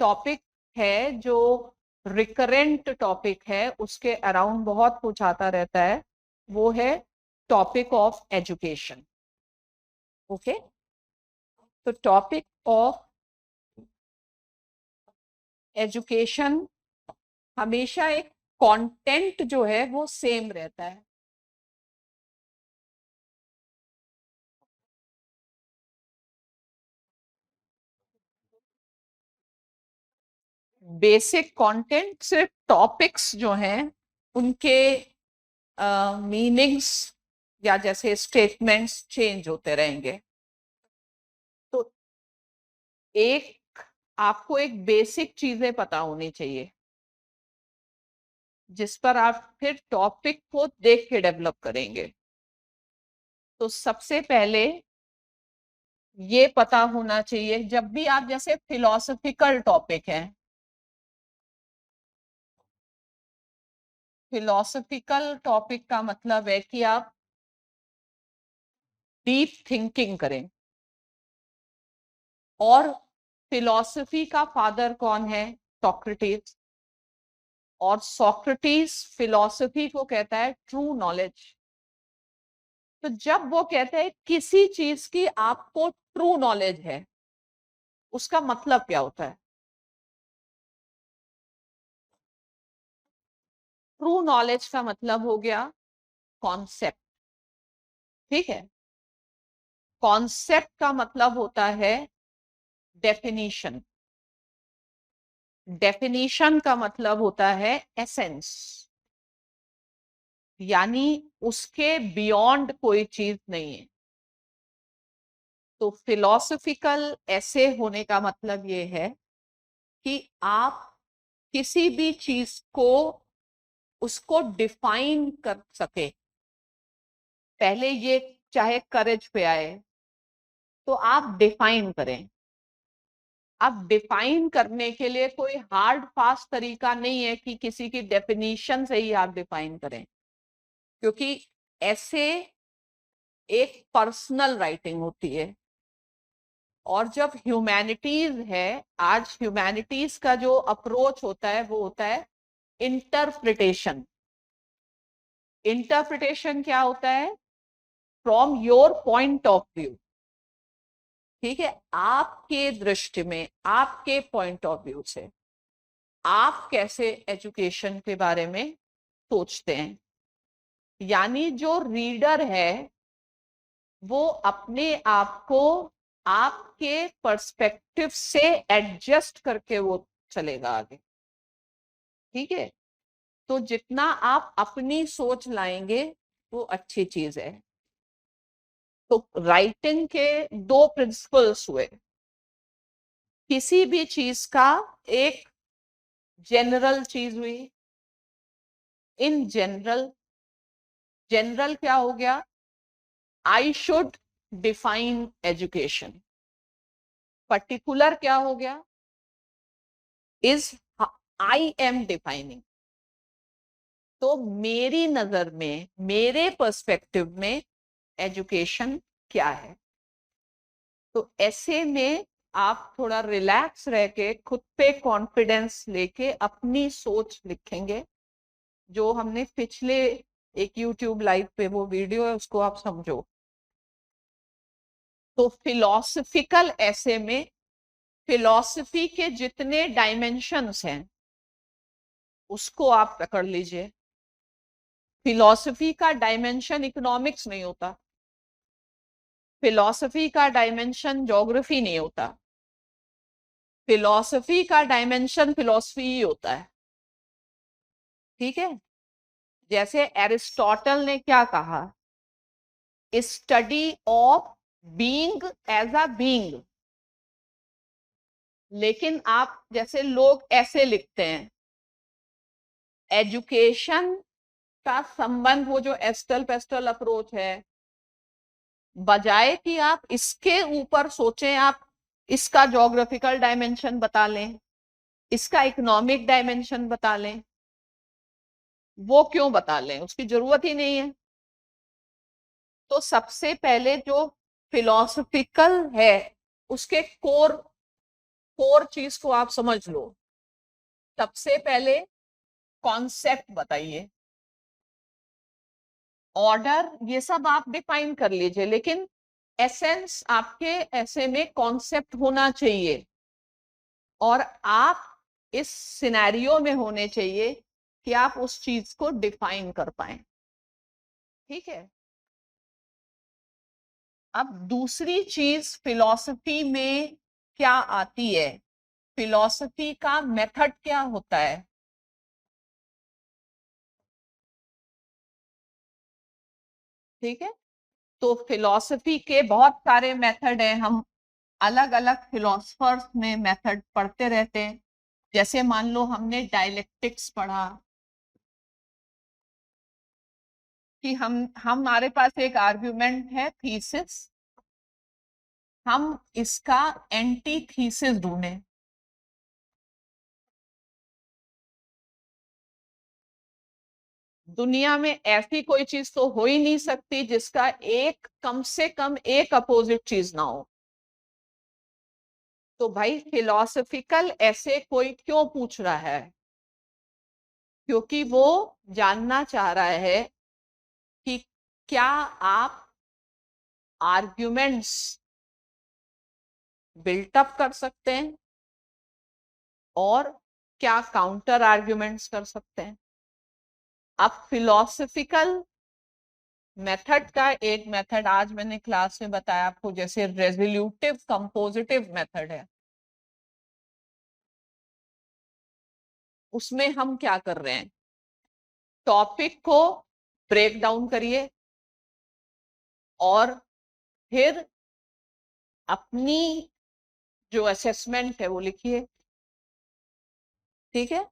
Topic है जो recurrent topic है, उसके अराउंड बहुत कुछ आता रहता है, वो है टॉपिक ऑफ एजुकेशन। ओके, तो टॉपिक ऑफ एजुकेशन हमेशा एक कंटेंट जो है वो सेम रहता है। बेसिक कंटेंट, सिर्फ टॉपिक्स जो हैं उनके मीनिंग्स या जैसे स्टेटमेंट्स चेंज होते रहेंगे। तो एक आपको एक बेसिक चीजें पता होनी चाहिए जिस पर आप फिर टॉपिक को देख के डेवलप करेंगे। तो सबसे पहले ये पता होना चाहिए, जब भी आप जैसे फिलोसफिकल टॉपिक है, फिलोसफिकल टॉपिक का मतलब है कि आप डीप थिंकिंग करें। और फिलॉसफी का फादर कौन है? सोक्रेटिस। और सोक्रेटिस फिलॉसफी को कहता है ट्रू नॉलेज। तो जब वो कहते हैं किसी चीज की आपको ट्रू नॉलेज है, उसका मतलब क्या होता है? ट्रू नॉलेज का मतलब हो गया कॉन्सेप्ट। ठीक है, कॉन्सेप्ट का मतलब होता है डेफिनेशन। डेफिनेशन का मतलब होता है एसेंस, यानी उसके बियॉन्ड कोई चीज नहीं है। तो फिलॉसफिकल ऐसे होने का मतलब ये है कि आप किसी भी चीज को उसको डिफाइन कर सके। पहले ये चाहे करेज पे आए तो आप डिफाइन करें। अब डिफाइन करने के लिए कोई हार्ड फास्ट तरीका नहीं है कि किसी की डेफिनेशन से ही आप डिफाइन करें, क्योंकि ऐसे एक पर्सनल राइटिंग होती है। और जब ह्यूमैनिटीज है, आज ह्यूमैनिटीज का जो अप्रोच होता है वो होता है इंटरप्रिटेशन। इंटरप्रिटेशन क्या होता है? From your point of view. ठीक है, आपके दृष्टि में, आपके पॉइंट ऑफ व्यू से आप कैसे एजुकेशन के बारे में सोचते हैं। यानी जो रीडर है वो अपने आप को आपके पर्सपेक्टिव से एडजस्ट करके वो चलेगा आगे। ठीक है, तो जितना आप अपनी सोच लाएंगे वो अच्छी चीज है। तो राइटिंग के दो प्रिंसिपल्स हुए। किसी भी चीज का एक जनरल चीज हुई, इन जनरल। जनरल क्या हो गया? I should define education. Particular क्या हो गया? Is I am defining. तो मेरी नजर में, मेरे पर्सपेक्टिव में एजुकेशन क्या है। तो ऐसे में आप थोड़ा रिलैक्स रह के खुद पे कॉन्फिडेंस लेके अपनी सोच लिखेंगे। जो हमने पिछले एक यूट्यूब लाइव पे वो वीडियो है उसको आप समझो। तो फिलॉसफिकल ऐसे में फिलॉसफी के जितने डायमेंशंस हैं उसको आप पकड़ लीजिए। फिलॉसफी का डायमेंशन इकोनॉमिक्स नहीं होता, फिलॉसफी का डायमेंशन ज्योग्राफी नहीं होता, फिलॉसफी का डायमेंशन फिलॉसफी ही होता है। ठीक है, जैसे एरिस्टोटल ने क्या कहा? Study of being as a being. लेकिन आप जैसे लोग ऐसे लिखते हैं, एजुकेशन का संबंध, वो जो एस्टल पेस्टल अप्रोच है, बजाय कि आप इसके ऊपर सोचें, आप इसका ज्योग्राफिकल डायमेंशन बता लें, इसका इकोनॉमिक डायमेंशन बता लें। वो क्यों बता लें? उसकी जरूरत ही नहीं है। तो सबसे पहले जो फिलॉसफिकल है उसके कोर कोर चीज को आप समझ लो। सबसे पहले कॉन्सेप्ट बताइए, ऑर्डर ये सब आप डिफाइन कर लीजिए, लेकिन एसेंस आपके ऐसे में कॉन्सेप्ट होना चाहिए और आप इस सिनेरियो में होने चाहिए कि आप उस चीज को डिफाइन कर पाए। ठीक है। अब दूसरी चीज फिलॉसफी में क्या आती है, फिलॉसफी का मेथड क्या होता है। ठीक है, तो फिलॉसफी के बहुत सारे मेथड हैं, हम अलग अलग फिलोसफर्स में मेथड पढ़ते रहते हैं। जैसे मान लो हमने डायलेक्टिक्स पढ़ा कि हम हमारे पास एक आर्गुमेंट है थीसिस, हम इसका एंटी थीसिस ढूंढे। दुनिया में ऐसी कोई चीज तो हो ही नहीं सकती जिसका एक कम से कम एक अपोजिट चीज ना हो। तो भाई फिलोसफिकल ऐसे कोई क्यों पूछ रहा है, क्योंकि वो जानना चाह रहा है कि क्या आप आर्ग्यूमेंट्स बिल्टअप कर सकते हैं और क्या काउंटर आर्ग्यूमेंट्स कर सकते हैं। अब फिलोसफिकल मेथड का एक मेथड आज मैंने क्लास में बताया आपको, जैसे रेजोल्यूटिव कंपोजिटिव मेथड है। उसमें हम क्या कर रहे हैं, टॉपिक को ब्रेक डाउन करिए और फिर अपनी जो असेसमेंट है वो लिखिए। ठीक है।